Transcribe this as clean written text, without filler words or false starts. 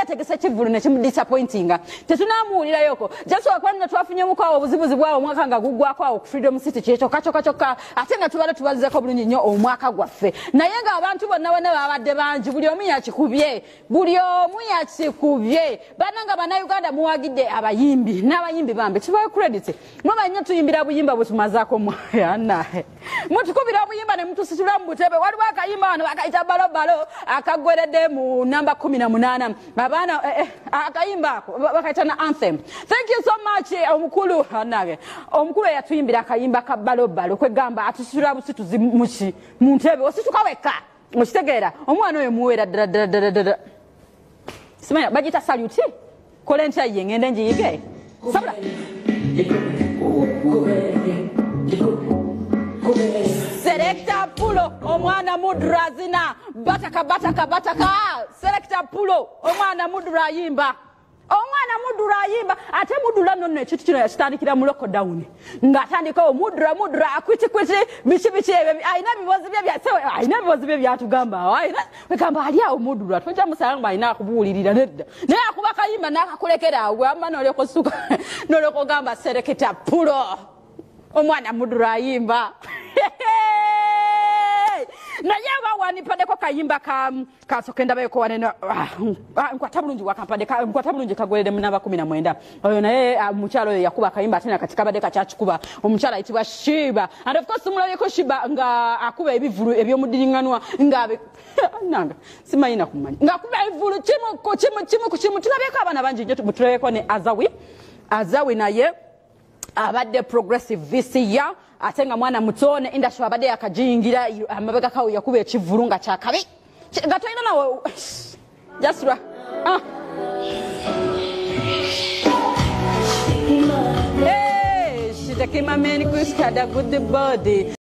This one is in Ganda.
yategese kivulu ne kimu disappointinga tetunamuulira yoko just wakwanira twafunye mukwawo obuzibuzi bwawo omwaka nga guggwako awo ku Freedom City kyekyo kyokka ate nga tubadde tubazzeko bulungi nnyo omwaka gwaffe naye nga abantu bonna babadde bangi buli omu yakikubye bannanga bannayuganda muwagidde abayimbi n'abayimbi bambi tubawe credit mwabanya tuyimbira buyimba butumazaako mwana mutukubira obuyimba ne mutusitula mu butebe waliwo akayimba wano bakayita balobalo akagweredde mu namba 18 abaana akayimba ako bakayita na anthem. Thank you so much omukulu nange omukulu yatuyimbira akayimba ka balobalo kwegamba atusitula busituzi muki mu ntebe osituka weka okitegeera omwana oyo muwera ddala simanya bagita salute kola ntya ye ngende njiyige sabula Selecta Pulo omwana mudrazina bataka Selecta Pulo omwana mudurayimba ate mudula nonno ekintu kino yakitandikira mu lockdown ng'atandika omudura akwiti biki ayina bibozi bye byatugamba wegamba ali awo mudura tojja musanga ayina akubuulirira nedda naye akuba kayimba n'akakulekera awo amba n'olyokosuka n'olyokogamba Selecta Pulo omwana mudurayimba naye wanipaddeko kayimba kasokenda bayeko wanene nkwata bulungi kagwerede mu namba 19 oyo naye mukyalo oyo yakuba kayimba ate nakati kabadde kakyakikuba omukyalo ayitibwa Shiba and of course mulabeko Shiba nga akuba ebivulu ebyomudiringanwa nanga simayina kumanya nga akuba ebivulu kimu tulabeko abaana bangi nnyo tulabeko ne Azawi naye abadde progressive VCya ate nga mwana mutone industry abadde yakajingira amabega kawo yakuba ekivulu nga kyakabi nga toyina nawe jasra she take my man quick had a good body